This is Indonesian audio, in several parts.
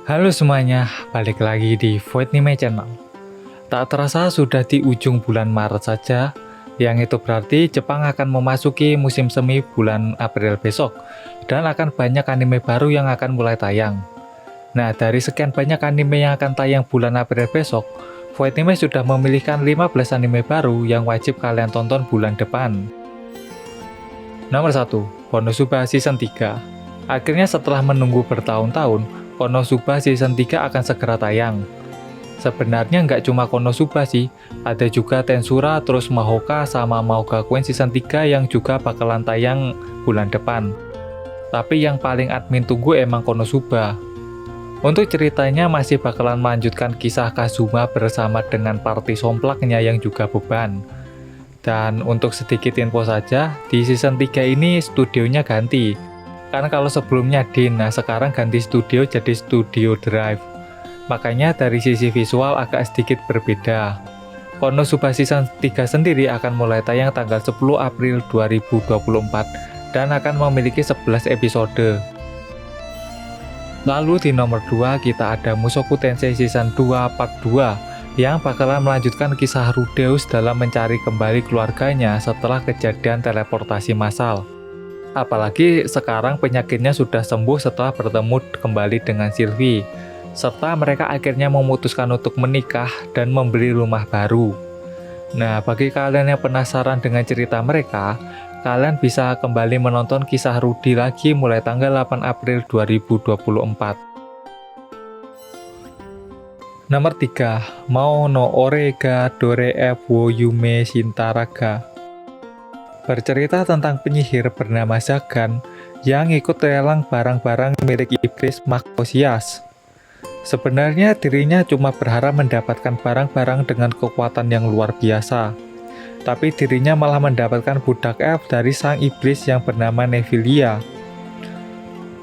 Halo semuanya, balik lagi di Void Anime Channel. Tak terasa sudah di ujung bulan Maret saja, yang itu berarti Jepang akan memasuki musim semi bulan April besok, dan akan banyak anime baru yang akan mulai tayang. Nah, dari sekian banyak anime yang akan tayang bulan April besok, Void Anime sudah memilihkan 15 anime baru yang wajib kalian tonton bulan depan. Nomor 1, Konosuba Season 3. Akhirnya setelah menunggu bertahun-tahun, Konosuba Season 3 akan segera tayang. Sebenarnya nggak cuma Konosuba sih, ada juga Tensura, terus Mahoka, sama Mahoka-kun Season 3 yang juga bakalan tayang bulan depan. Tapi yang paling admin tunggu emang Konosuba. Untuk ceritanya masih bakalan melanjutkan kisah Kazuma bersama dengan party somplaknya yang juga beban. Dan untuk sedikit info saja, di Season 3 ini studionya ganti. Kan kalau sebelumnya Din, nah sekarang ganti studio jadi Studio Drive. Makanya dari sisi visual agak sedikit berbeda. Konosuba Season 3 sendiri akan mulai tayang tanggal 10 April 2024 dan akan memiliki 11 episode. Lalu di nomor 2 kita ada Mushoku Tensei Season 2 Part 2 yang bakalan melanjutkan kisah Rudeus dalam mencari kembali keluarganya setelah kejadian teleportasi massal. Apalagi sekarang penyakitnya sudah sembuh setelah bertemu kembali dengan Sylvie, serta mereka akhirnya memutuskan untuk menikah dan membeli rumah baru. Nah, bagi kalian yang penasaran dengan cerita mereka, kalian bisa kembali menonton kisah Rudy lagi mulai tanggal 8 April 2024. Nomor 3, Mao no Orega Dore Wo Yume Shintaraga. Bercerita tentang penyihir bernama Zagan yang ikut lelang barang-barang milik iblis Magosias. Sebenarnya dirinya cuma berharap mendapatkan barang-barang dengan kekuatan yang luar biasa. Tapi dirinya malah mendapatkan budak elf dari sang iblis yang bernama Nephilia.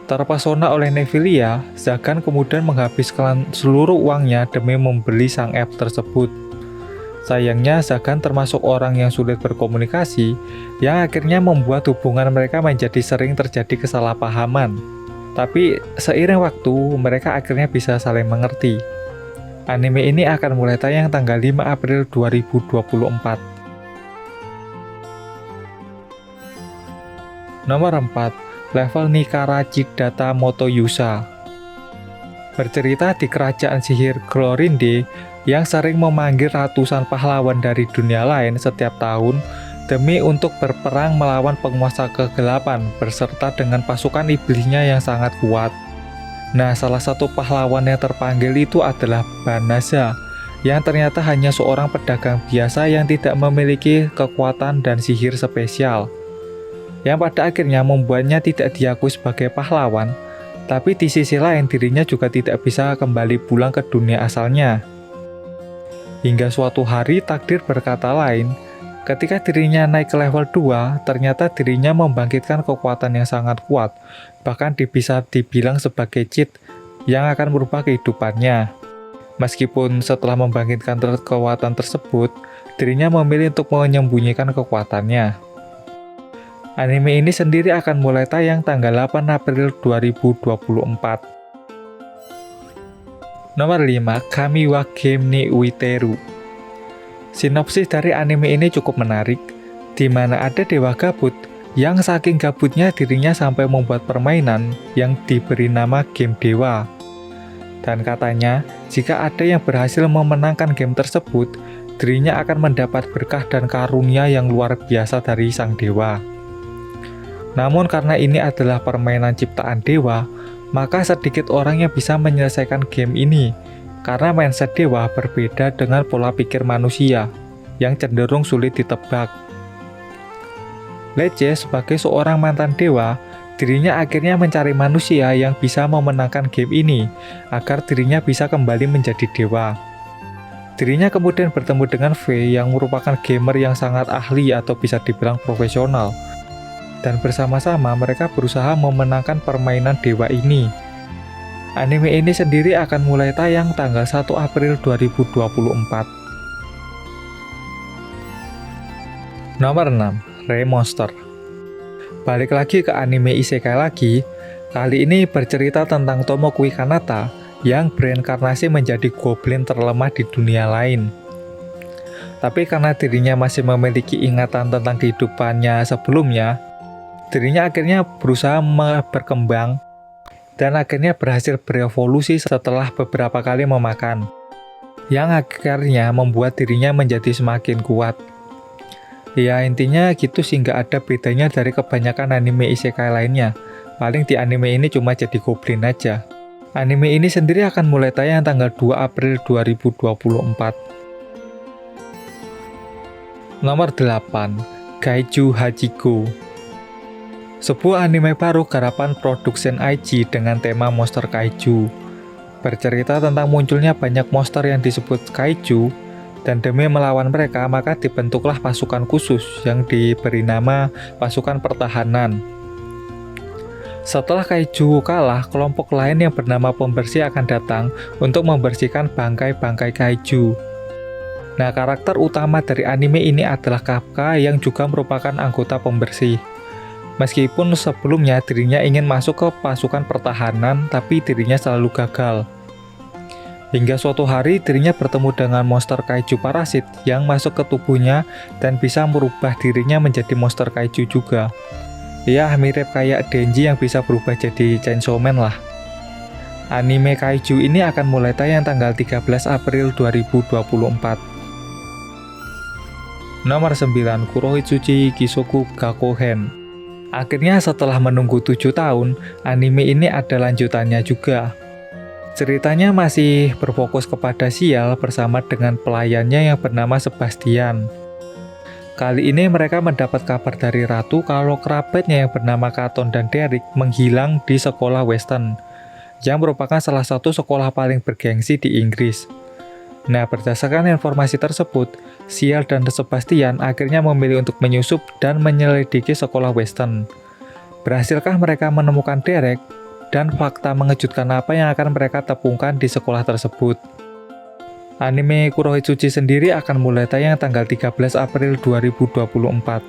Terpesona oleh Nephilia, Zagan kemudian menghabiskan seluruh uangnya demi membeli sang elf tersebut. Sayangnya, Zagan termasuk orang yang sulit berkomunikasi, yang akhirnya membuat hubungan mereka menjadi sering terjadi kesalahpahaman. Tapi, seiring waktu, mereka akhirnya bisa saling mengerti. Anime ini akan mulai tayang tanggal 5 April 2024. Nomor 4, Level Nikara Chidata Motoyusa. Bercerita di kerajaan sihir Glorinde yang sering memanggil ratusan pahlawan dari dunia lain setiap tahun demi untuk berperang melawan penguasa kegelapan berserta dengan pasukan iblisnya yang sangat kuat. Nah, salah satu pahlawan yang terpanggil itu adalah Banaza, yang ternyata hanya seorang pedagang biasa yang tidak memiliki kekuatan dan sihir spesial, yang pada akhirnya membuatnya tidak diakui sebagai pahlawan. Tapi di sisi lain dirinya juga tidak bisa kembali pulang ke dunia asalnya. Hingga suatu hari takdir berkata lain, ketika dirinya naik ke level 2, ternyata dirinya membangkitkan kekuatan yang sangat kuat, bahkan bisa dibilang sebagai cheat yang akan merubah kehidupannya. Meskipun setelah membangkitkan kekuatan tersebut, dirinya memilih untuk menyembunyikan kekuatannya. Anime ini sendiri akan mulai tayang tanggal 8 April 2024. Nomor 5, Kami wa Game ni Uiteru. Sinopsis dari anime ini cukup menarik, di mana ada dewa gabut yang saking gabutnya dirinya sampai membuat permainan yang diberi nama game dewa. Dan katanya, jika ada yang berhasil memenangkan game tersebut, dirinya akan mendapat berkah dan karunia yang luar biasa dari sang dewa. Namun karena ini adalah permainan ciptaan dewa, maka sedikit orang yang bisa menyelesaikan game ini, karena mindset dewa berbeda dengan pola pikir manusia, yang cenderung sulit ditebak. Lecce sebagai seorang mantan dewa, dirinya akhirnya mencari manusia yang bisa memenangkan game ini, agar dirinya bisa kembali menjadi dewa. Dirinya kemudian bertemu dengan V yang merupakan gamer yang sangat ahli atau bisa dibilang profesional. Dan bersama-sama mereka berusaha memenangkan permainan dewa ini. Anime ini sendiri akan mulai tayang tanggal 1 April 2024. Nomor 6, Re-Monster. Balik lagi ke anime isekai lagi, kali ini bercerita tentang Tomokui Kanata yang bereinkarnasi menjadi goblin terlemah di dunia lain. Tapi karena dirinya masih memiliki ingatan tentang kehidupannya sebelumnya, dirinya akhirnya berusaha berkembang dan akhirnya berhasil berevolusi setelah beberapa kali memakan, yang akhirnya membuat dirinya menjadi semakin kuat. Ya intinya gitu sih, nggak ada bedanya dari kebanyakan anime isekai lainnya. Paling di anime ini cuma jadi goblin aja. Anime ini sendiri akan mulai tayang tanggal 2 April 2024. Nomor 8. Kaiju Hachiko. Sebuah anime baru garapan Production IG dengan tema monster kaiju. Bercerita tentang munculnya banyak monster yang disebut kaiju, dan demi melawan mereka maka dibentuklah pasukan khusus yang diberi nama pasukan pertahanan. Setelah kaiju kalah, kelompok lain yang bernama pembersih akan datang untuk membersihkan bangkai-bangkai kaiju. Nah, karakter utama dari anime ini adalah Kafka yang juga merupakan anggota pembersih. Meskipun sebelumnya dirinya ingin masuk ke pasukan pertahanan, tapi dirinya selalu gagal. Hingga suatu hari dirinya bertemu dengan monster kaiju parasit yang masuk ke tubuhnya dan bisa merubah dirinya menjadi monster kaiju juga. Ya, mirip kayak Denji yang bisa berubah jadi Chainsaw Man lah. Anime kaiju ini akan mulai tayang tanggal 13 April 2024. Nomor 9. Kurohitsuchi Kisoku Gakohen. Akhirnya setelah menunggu 7 tahun, anime ini ada lanjutannya juga. Ceritanya masih berfokus kepada Sial bersama dengan pelayannya yang bernama Sebastian. Kali ini mereka mendapat kabar dari Ratu kalau kerabatnya yang bernama Katon dan Derek menghilang di sekolah Western, yang merupakan salah satu sekolah paling bergengsi di Inggris. Nah, berdasarkan informasi tersebut, Sial dan Sebastian akhirnya memilih untuk menyusup dan menyelidiki sekolah Western. Berhasilkah mereka menemukan Derek? Dan fakta mengejutkan apa yang akan mereka tepungkan di sekolah tersebut? Anime Kurohitsuchi sendiri akan mulai tayang tanggal 13 April 2024.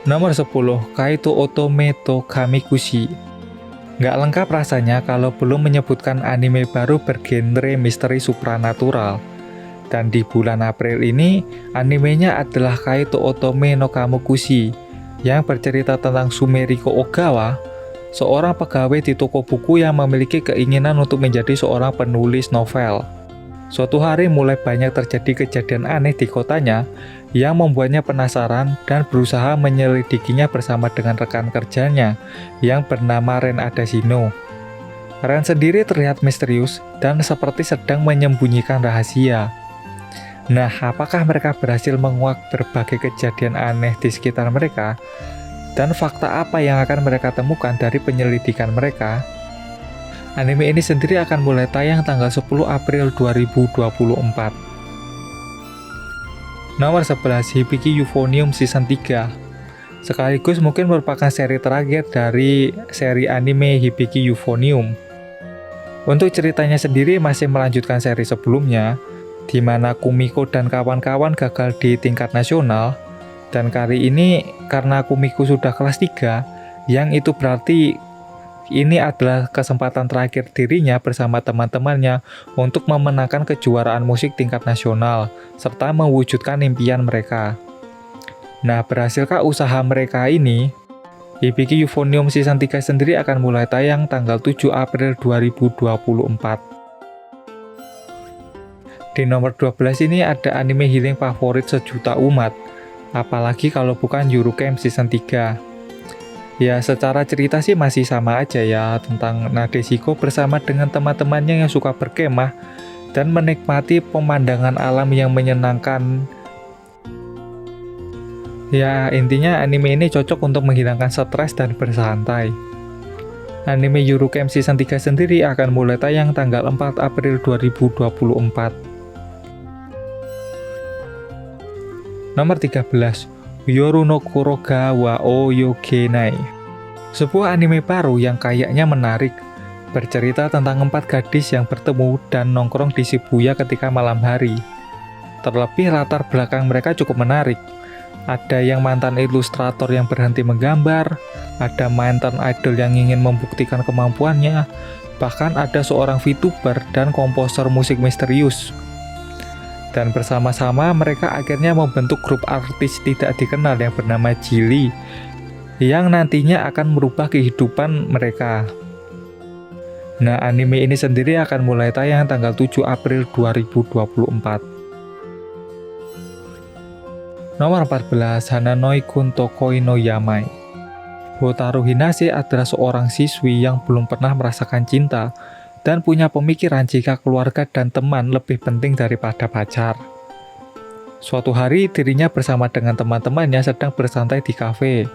Nomor 10. Kaito Otome to Kamikushi. Nggak lengkap rasanya kalau belum menyebutkan anime baru bergenre misteri supranatural. Dan di bulan April ini, animenya adalah Kaito Otome no Kamukushi, yang bercerita tentang Sumeriko Ogawa, seorang pegawai di toko buku yang memiliki keinginan untuk menjadi seorang penulis novel. Suatu hari mulai banyak terjadi kejadian aneh di kotanya yang membuatnya penasaran dan berusaha menyelidikinya bersama dengan rekan kerjanya yang bernama Ren Adasino. Ren sendiri terlihat misterius dan seperti sedang menyembunyikan rahasia. Nah, apakah mereka berhasil menguak berbagai kejadian aneh di sekitar mereka? Dan fakta apa yang akan mereka temukan dari penyelidikan mereka? Anime ini sendiri akan mulai tayang tanggal 10 April 2024. Nomor 11. Hibiki Euphonium Season 3. Sekaligus mungkin merupakan seri terakhir dari seri anime Hibiki Euphonium. Untuk ceritanya sendiri masih melanjutkan seri sebelumnya, di mana Kumiko dan kawan-kawan gagal di tingkat nasional, dan kali ini karena Kumiko sudah kelas 3, yang itu berarti ini adalah kesempatan terakhir dirinya bersama teman-temannya untuk memenangkan kejuaraan musik tingkat nasional, serta mewujudkan impian mereka. Nah, berhasilkah usaha mereka ini? Hibiki Euphonium Season 3 sendiri akan mulai tayang tanggal 7 April 2024. Di nomor 12 ini ada anime healing favorit sejuta umat, apalagi kalau bukan Yuru Camp Season 3. Ya, secara cerita sih masih sama aja ya, tentang Nadeshiko bersama dengan teman-temannya yang suka berkemah dan menikmati pemandangan alam yang menyenangkan. Ya, intinya anime ini cocok untuk menghilangkan stres dan bersantai. Anime Yuru Camp Season 3 sendiri akan mulai tayang tanggal 4 April 2024. Nomor 13. Yoru no Kuroga wa Oyogenai. Sebuah anime baru yang kayaknya menarik, bercerita tentang 4 gadis yang bertemu dan nongkrong di Shibuya ketika malam hari. Terlebih latar belakang mereka cukup menarik. Ada yang mantan ilustrator yang berhenti menggambar, ada mantan idol yang ingin membuktikan kemampuannya, bahkan ada seorang VTuber dan komposer musik misterius. Dan bersama-sama mereka akhirnya membentuk grup artis tidak dikenal yang bernama Jilly, yang nantinya akan merubah kehidupan mereka. Nah, anime ini sendiri akan mulai tayang tanggal 7 April 2024. Nomor 14, Hananoi kun Tokoi no Yamai. Hotaru Hinase adalah seorang siswi yang belum pernah merasakan cinta dan punya pemikiran jika keluarga dan teman lebih penting daripada pacar. Suatu hari, dirinya bersama dengan teman-temannya sedang bersantai di kafe.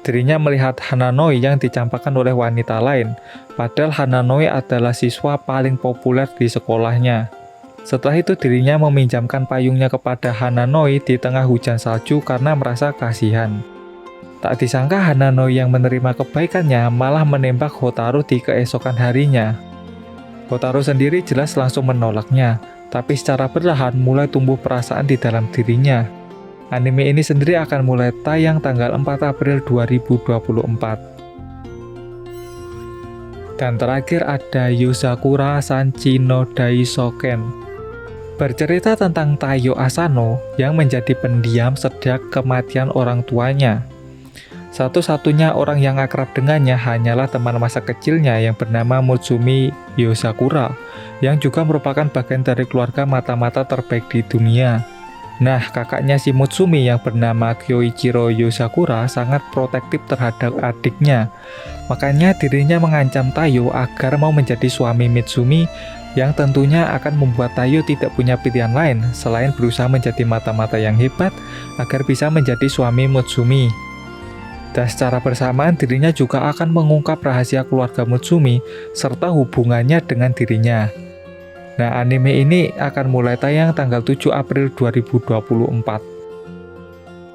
Dirinya melihat Hananoi yang dicampakkan oleh wanita lain, padahal Hananoi adalah siswa paling populer di sekolahnya. Setelah itu dirinya meminjamkan payungnya kepada Hananoi di tengah hujan salju karena merasa kasihan. Tak disangka Hananoi yang menerima kebaikannya malah menembak Hotaru di keesokan harinya. Hotaru sendiri jelas langsung menolaknya, tapi secara perlahan mulai tumbuh perasaan di dalam dirinya. Anime ini sendiri akan mulai tayang tanggal 4 April 2024. Dan terakhir ada Yozakura Sanchi no Daisoken. Bercerita tentang Taiyo Asano yang menjadi pendiam sejak kematian orang tuanya. Satu-satunya orang yang akrab dengannya hanyalah teman masa kecilnya yang bernama Mutsumi Yozakura, yang juga merupakan bagian dari keluarga mata-mata terbaik di dunia. Nah, kakaknya si Mutsumi yang bernama Kyoichiro Yozakura sangat protektif terhadap adiknya. Makanya dirinya mengancam Taiyo agar mau menjadi suami Mutsumi, yang tentunya akan membuat Taiyo tidak punya pilihan lain selain berusaha menjadi mata-mata yang hebat agar bisa menjadi suami Mutsumi. Dan secara bersamaan dirinya juga akan mengungkap rahasia keluarga Mutsumi serta hubungannya dengan dirinya. Nah, anime ini akan mulai tayang tanggal 7 April 2024.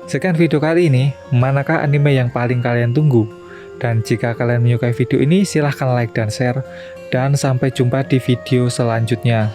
Sekian video kali ini, manakah anime yang paling kalian tunggu? Dan jika kalian menyukai video ini, silahkan like dan share. Dan sampai jumpa di video selanjutnya.